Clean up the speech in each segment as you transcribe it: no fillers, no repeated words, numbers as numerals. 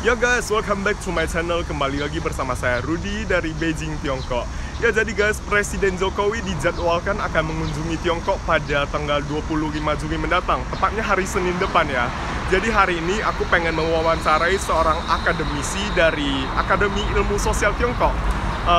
Ya guys, welcome back to my channel. Kembali lagi bersama saya Rudy dari Beijing, Tiongkok. Ya jadi guys, Presiden Jokowi dijadwalkan akan mengunjungi Tiongkok pada tanggal 25 Juli mendatang, tepatnya hari Senin depan ya. Jadi hari ini aku pengen mewawancarai seorang akademisi dari Akademi Ilmu Sosial Tiongkok.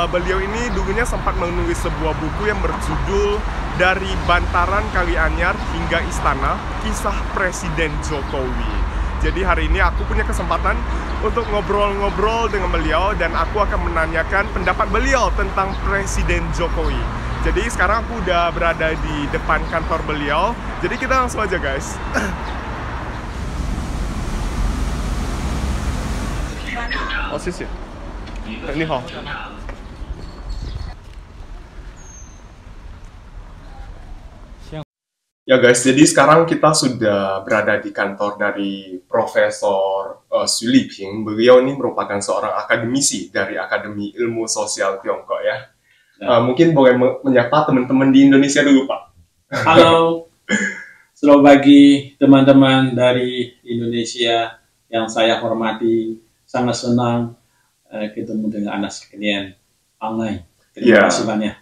Beliau ini dulunya sempat menulis sebuah buku yang berjudul Dari Bantaran Kali Anyar hingga Istana, Kisah Presiden Jokowi. Jadi hari ini aku punya kesempatan untuk ngobrol-ngobrol dengan beliau dan aku akan menanyakan pendapat beliau tentang Presiden Jokowi. Jadi sekarang aku udah berada di depan kantor beliau. Jadi kita langsung aja guys. Oh, sih. Ini hao. Ya guys, jadi sekarang kita sudah berada di kantor dari Profesor Xu Liping. Beliau ini merupakan seorang akademisi dari Akademi Ilmu Sosial Tiongkok ya. Mungkin boleh menyapa teman-teman di Indonesia dulu, Pak. Halo, selamat pagi teman-teman dari Indonesia yang saya hormati. Sangat senang ketemu dengan anak sekalian online. Terima kasih banyak.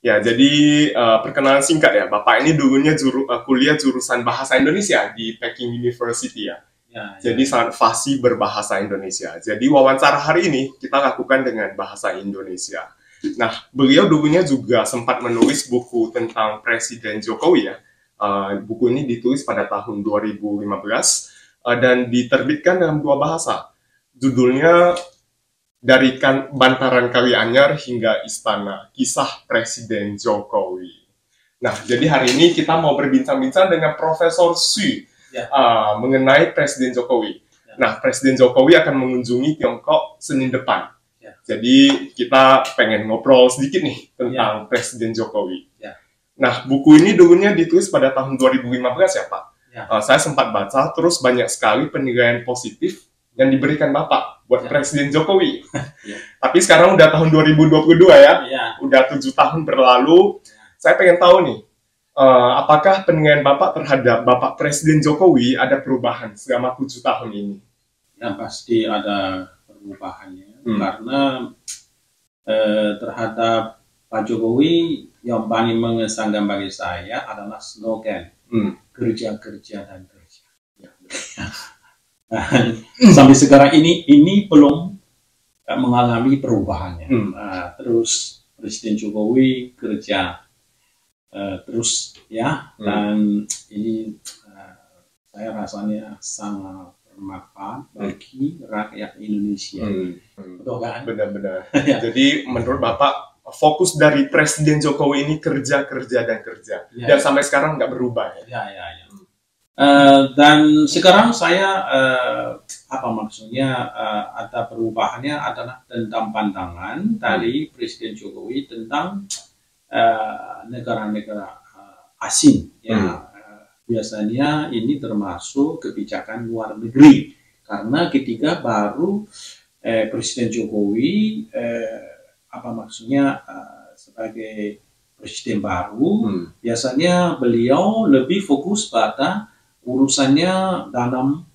Ya, jadi perkenalan singkat ya, Bapak ini dulunya kuliah jurusan Bahasa Indonesia di Peking University ya. Jadi sangat fasih berbahasa Indonesia. Jadi wawancara hari ini kita lakukan dengan bahasa Indonesia. Nah, beliau dulunya juga sempat menulis buku tentang Presiden Jokowi ya. Buku ini ditulis pada tahun 2015 dan diterbitkan dalam dua bahasa. Judulnya Dari Bantaran Kali Anyar hingga Istana, Kisah Presiden Jokowi. Nah, jadi hari ini kita mau berbincang-bincang dengan Profesor Xu mengenai Presiden Jokowi. Nah, Presiden Jokowi akan mengunjungi Tiongkok Senin depan. Jadi kita pengen ngobrol sedikit nih tentang Presiden Jokowi. Nah, buku ini dulunya ditulis pada tahun 2015 ya, Pak. Saya sempat baca, terus banyak sekali penilaian positif yang diberikan Bapak buat Presiden Jokowi. Tapi sekarang udah tahun 2022 ya, udah 7 tahun berlalu. Saya pengen tahu nih, apakah penilaian Bapak terhadap Bapak Presiden Jokowi ada perubahan selama 7 tahun ini? Ya pasti ada perubahannya, karena terhadap Pak Jokowi yang paling mengesankan bagi saya adalah slogan kerja-kerja dan kerja. Sampai sekarang ini belum mengalami perubahannya. Terus Presiden Jokowi kerja terus ya, dan ini saya rasanya sangat bermanfaat bagi rakyat Indonesia. Betul kan? Benar-benar. Jadi menurut Bapak fokus dari Presiden Jokowi ini kerja dan kerja, dan sampai sekarang nggak berubah ya? Dan sekarang saya apa maksudnya ada perubahannya adalah tentang pandangan dari Presiden Jokowi tentang negara-negara asing ya. Biasanya ini termasuk kebijakan luar negeri, karena ketika baru Presiden Jokowi apa maksudnya sebagai presiden baru, biasanya beliau lebih fokus pada urusannya dalam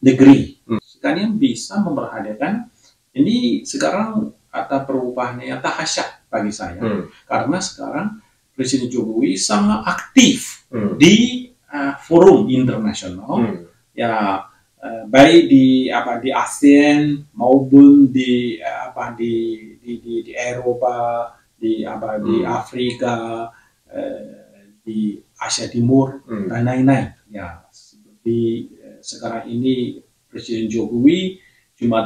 negeri. Sekarang bisa memperhatikan ini sekarang ada perubahannya yang dahsyat bagi saya, karena sekarang Presiden Jokowi sangat aktif di forum internasional ya, baik di ASEAN maupun di Eropa, di Afrika, di Asia Timur dan lain-lain ya. Seperti sekarang ini Presiden Jokowi cuma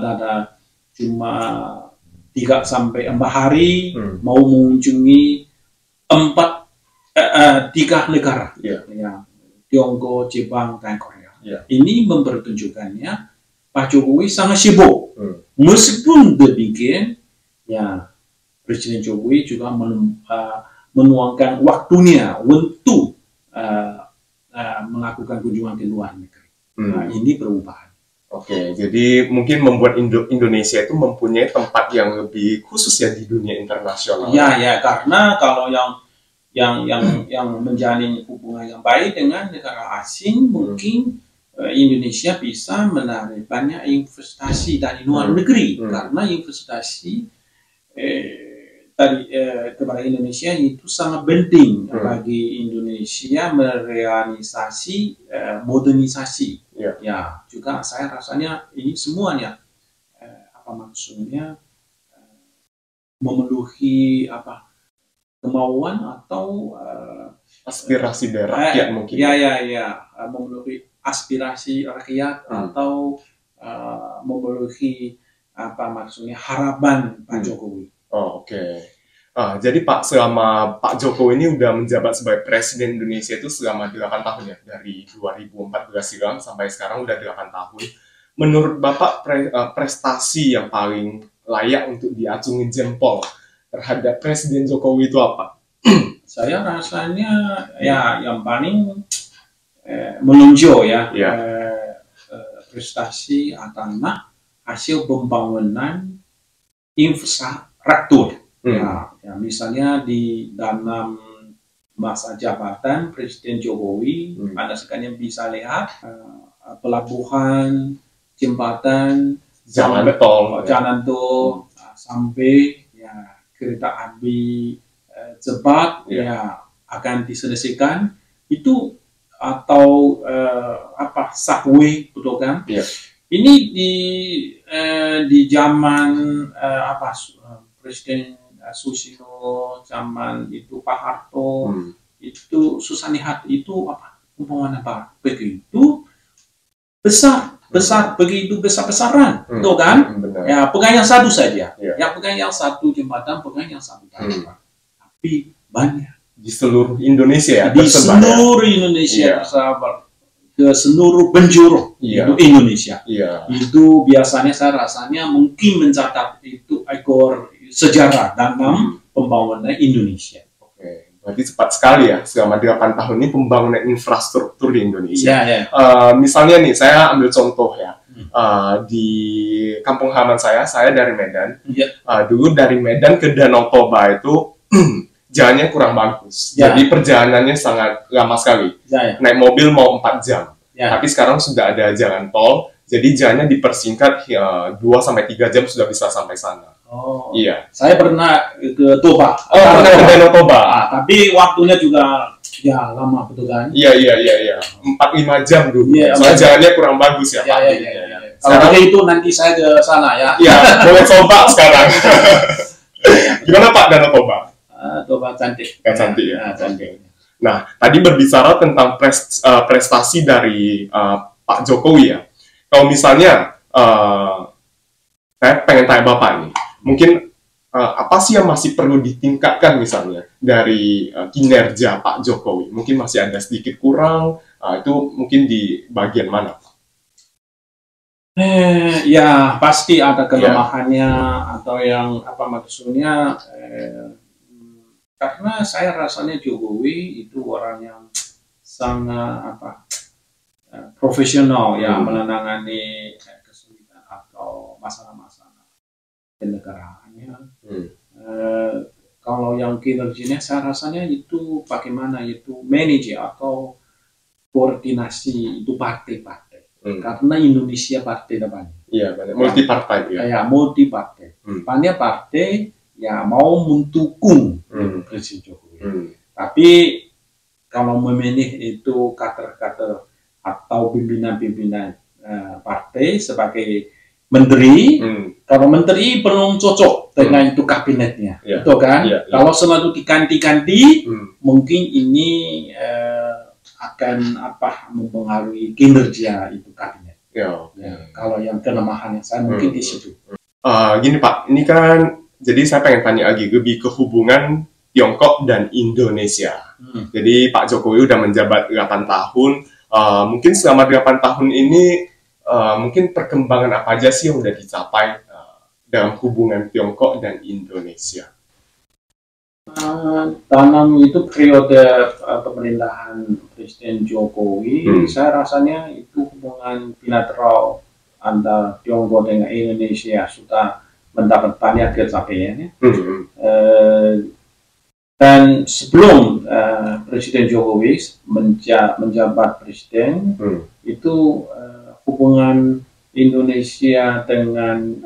3-4 hari mau mengunjungi 3 negara ya, Tiongkok, Jepang dan Korea. Ini mempertunjukkannya Pak Jokowi sangat sibuk. Meskipun demikian ya, Presiden Jokowi juga menuangkan waktunya untuk melakukan kunjungan ke luar negeri. Nah, ini perubahan. Oke, jadi mungkin membuat Indonesia itu mempunyai tempat yang lebih khusus ya di dunia internasional. Ya, karena kalau yang menjalin hubungan yang baik dengan negara asing, mungkin Indonesia bisa menarik banyak investasi dari luar negeri karena investasi kepada Indonesia itu sangat penting bagi Indonesia merealisasi modernisasi. Ya, juga saya rasanya ini semuanya apa maksudnya memenuhi apa kemauan atau aspirasi dari rakyat mungkin. Memenuhi aspirasi rakyat atau memenuhi apa maksudnya harapan Pak Jokowi. Oh, oke. Jadi Pak, selama Pak Jokowi ini udah menjabat sebagai Presiden Indonesia itu selama 8 tahun ya, dari 2014 silam sampai sekarang udah 8 tahun. Menurut Bapak prestasi yang paling layak untuk diacungin jempol terhadap Presiden Jokowi itu apa? Saya rasanya ya yang paling menonjol ya prestasi atau hasil pembangunan infrastruktur. Ya, misalnya di dalam masa jabatan Presiden Jokowi, Anda sekalian bisa lihat pelabuhan, jembatan, jalan tol, sampai ya kereta api cepat ya akan diselesaikan itu atau apa subway, betul kan? Ini di zaman Presiden Susilo, zaman itu Pak Harto, itu susah lihat itu apa pembangunan apa begitu besar begitu besar-besaran, betul kan? Ya pegang yang satu saja, ya pegang yang satu jembatan, pegang yang satu jembatan, tapi banyak di seluruh Indonesia ya, di seluruh Indonesia ke seluruh penjuru itu Indonesia. Itu biasanya saya rasanya mungkin mencatat itu ekor sejarah dalam pembangunan Indonesia. Oke, berarti cepat sekali ya selama 8 tahun ini pembangunan infrastruktur di Indonesia. Misalnya nih, saya ambil contoh ya. Di kampung halaman saya dari Medan. Dulu dari Medan ke Danau Toba itu jalannya kurang bagus. Jadi perjalanannya sangat lama sekali. Naik mobil mau 4 jam. Tapi sekarang sudah ada jalan tol, jadi jalannya dipersingkat 2-3 jam sudah bisa sampai sana. Iya. Saya pernah ke Toba. Pernah ke Danau Toba. Tapi waktunya juga ya lama, betul kan? Iya. 4-5 jam dulu. Soalnya jalannya kurang bagus ya. Kalau itu nanti saya ke sana ya. Iya, boleh coba sekarang. Gimana Pak Danau Toba? Toba cantik. Cantik ya. Cantik. Nah, tadi berbicara tentang prestasi dari Pak Jokowi ya. Kalau misalnya saya pengen tanya Bapak nih, mungkin apa sih yang masih perlu ditingkatkan misalnya dari kinerja Pak Jokowi? Mungkin masih ada sedikit kurang, itu mungkin di bagian mana? Ya pasti ada kelemahannya atau yang apa maksudnya karena saya rasanya Jokowi itu orang yang sangat profesional ya menangani kesulitan atau masalah-masalah kenegaraannya. Kalau yang kinerjanya saya rasanya itu bagaimana itu manage atau koordinasi itu partai-partai. Karena Indonesia partai depan. Iya, multi partai ya. Ya, multi partai. Banyak partai ya mau mendukung Presiden Jokowi. Tapi kalau memilih itu kader-kader atau pimpinan-pimpinan partai sebagai menteri, kalau menteri belum cocok dengan itu kabinetnya, itu kan? Kalau selalu diganti-ganti, mungkin ini akan mempengaruhi kinerja itu kabinet. Kalau yang kelemahannya saya mungkin di situ. Gini Pak, ini kan jadi saya pengen tanya lagi lebih ke hubungan Tiongkok dan Indonesia. Jadi Pak Jokowi udah menjabat 8 tahun. Mungkin selama 8 tahun ini mungkin perkembangan apa aja sih yang udah dicapai dalam hubungan Tiongkok dan Indonesia? Dalam itu periode pemerintahan Presiden Jokowi, saya rasanya itu hubungan bilateral antara Tiongkok dengan Indonesia sudah mendapat banyak capaiannya. Dan sebelum Presiden Jokowi menjabat presiden, itu hubungan Indonesia dengan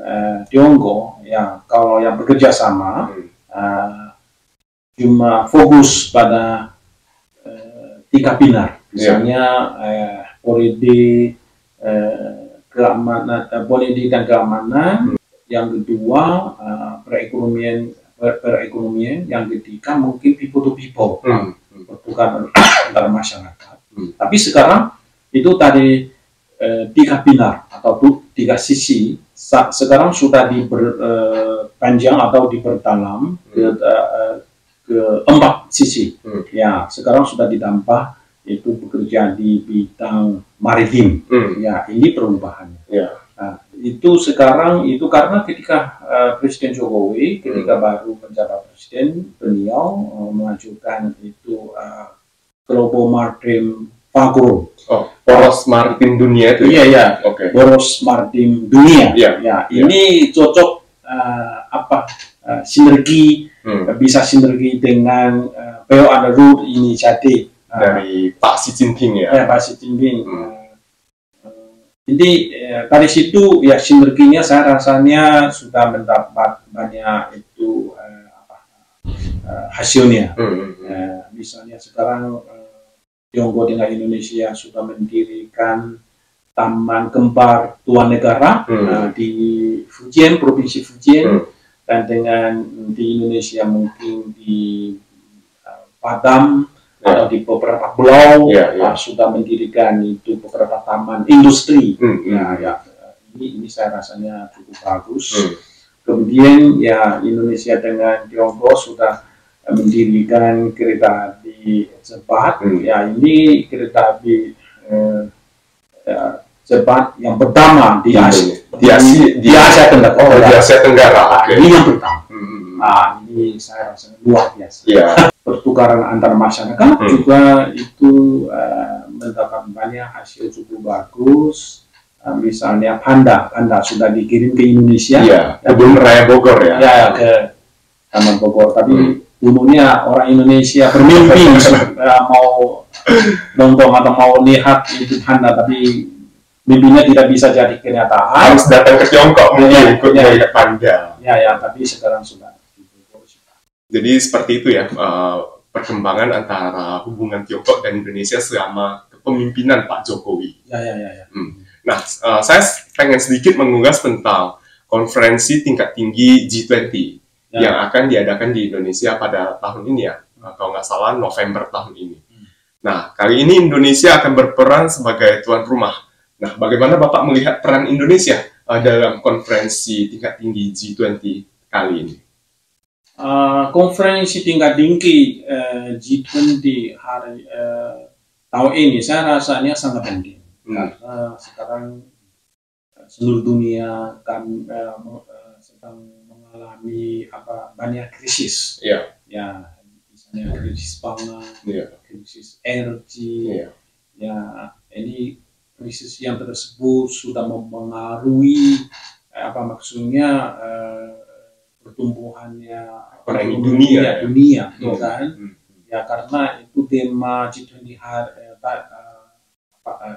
Tiongkok, ya kalau yang bekerja sama, cuma fokus pada 3 pilar, misalnya politik, politik dan keamanan, yang kedua perekonomian, yang ketiga mungkin people to people, pertukaran antar masyarakat. Tapi sekarang itu tadi 3 pilar atau 3 sisi sekarang sudah diperpanjang atau diperdalam ke 4 sisi. Ya, sekarang sudah ditambah itu bekerja di bidang maritim. Ya, ini perubahannya. Nah, itu sekarang itu karena ketika Presiden Jokowi ketika baru menjabat presiden, beliau mengajukan itu Global Maritime Forum. Poros maritim dunia itu. Iya. Poros maritim dunia. Ini cocok sinergi, bisa sinergi dengan Belt and Road Initiative dari Pak Xi Jinping ya. Pak Xi Jinping. Jadi dari situ ya sinerginya saya rasanya sudah mendapat banyak itu hasilnya. Misalnya sekarang Tiongkok dengan Indonesia sudah mendirikan taman kembar tuan negara di Fujian, provinsi Fujian, dan dengan di Indonesia mungkin di Padang atau di beberapa pulau sudah mendirikan itu beberapa taman industri. Ini saya rasanya cukup bagus. Kemudian ya Indonesia dengan Tiongkok sudah mendirikan kereta api cepat. Ya, ini kereta api cepat yang pertama di Asia Tenggara. Di Asia Tenggara. Ini yang pertama. Ini saya rasa luar biasa. Pertukaran antar masyarakat juga itu mendapat banyak hasil cukup bagus. Misalnya panda sudah dikirim ke Indonesia. Kebun Raya Bogor ya. Ke Taman Bogor. Tapi umumnya orang Indonesia bermimpi mau nonton atau mau lihat itu panda, tapi mimpinya tidak bisa jadi kenyataan. Harus datang ke Tiongkok mungkin ikut melihat panda. Tapi sekarang sudah. Jadi seperti itu ya perkembangan antara hubungan Tiongkok dan Indonesia selama kepemimpinan Pak Jokowi. Nah, saya pengen sedikit mengulas tentang konferensi tingkat tinggi G20 yang akan diadakan di Indonesia pada tahun ini ya, kalau nggak salah November tahun ini. Nah, kali ini Indonesia akan berperan sebagai tuan rumah. Nah, bagaimana Bapak melihat peran Indonesia dalam konferensi tingkat tinggi G20 kali ini? Konferensi tingkat tinggi G20 tahun ini saya rasanya sangat penting karena sekarang seluruh dunia kan sedang mengalami banyak krisis. Misalnya krisis pangan, krisis energi. Ini krisis yang tersebut sudah mempengaruhi maksudnya pertumbuhannya dunia kan? Karena itu tema G20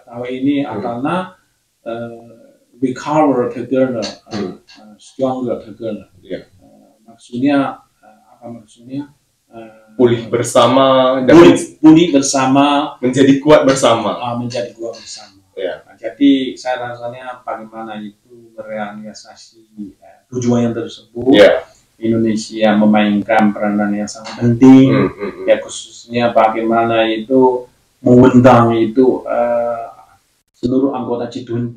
tahun ini karena recover together, stronger together. Maksudnya pulih bersama, pulih bersama, menjadi kuat bersama. Jadi saya rasanya bagaimana itu merealisasi tujuan yang tersebut. Indonesia memainkan peranan yang sangat penting, khususnya bagaimana itu mengundang itu seluruh anggota G20,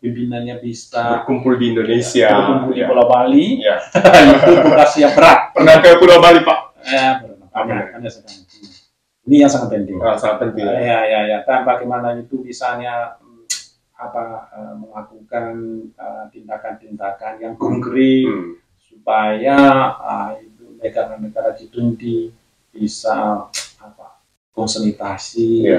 pimpinannya bisa berkumpul di Indonesia, berkumpul di Pulau Bali. Itu tugas yang berat. Pernah ke Pulau Bali, Pak? Ini yang sangat penting. Sangat penting. Dan bagaimana itu misalnya melakukan tindakan-tindakan yang konkret supaya itu negara-negara G20 bisa konsolidasi.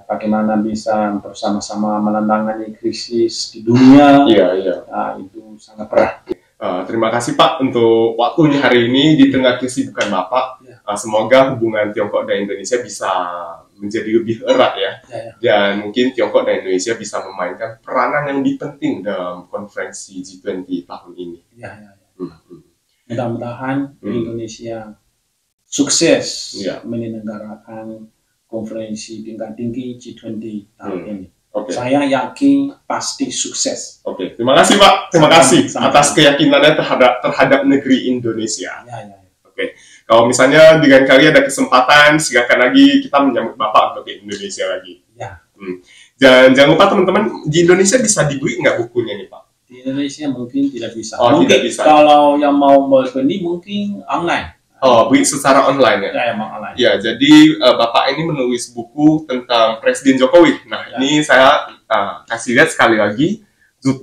Bagaimana bisa bersama-sama menangani krisis di dunia. Itu sangat berat. Terima kasih Pak untuk waktunya hari ini di tengah kesibukan Bapak. Semoga hubungan Tiongkok dan Indonesia bisa menjadi lebih erat ya. Dan mungkin Tiongkok dan Indonesia bisa memainkan peranan yang lebih penting dalam konferensi G20 tahun ini. Mudah-mudahan Indonesia sukses menyelenggarakan konferensi tingkat tinggi G20 tahun ini. Saya yakin pasti sukses. Terima kasih Pak. Terima kasih atas keyakinannya terhadap negeri Indonesia. Kalau misalnya dengan kalian ada kesempatan, silakan lagi kita menyambut Bapak untuk ke Indonesia lagi. Dan jangan lupa teman-teman, di Indonesia bisa dibeli nggak bukunya nih Pak? Di Indonesia mungkin tidak bisa. Mungkin tidak bisa. Kalau yang mau membeli mungkin online. Beli secara online ya? Emang online. Ya, jadi Bapak ini menulis buku tentang Presiden Jokowi. Nah, ini saya kasih lihat sekali lagi.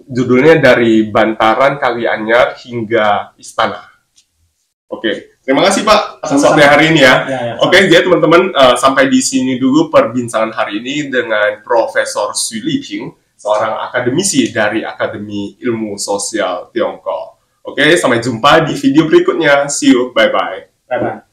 Judulnya Dari Bantaran Kalianyar hingga Istana. Terima kasih Pak atas waktu hari ini ya. Jadi teman-teman, sampai di sini dulu perbincangan hari ini dengan Profesor Xu Liping, seorang akademisi dari Akademi Ilmu Sosial Tiongkok. Sampai jumpa di video berikutnya. See you, bye-bye. Bye-bye.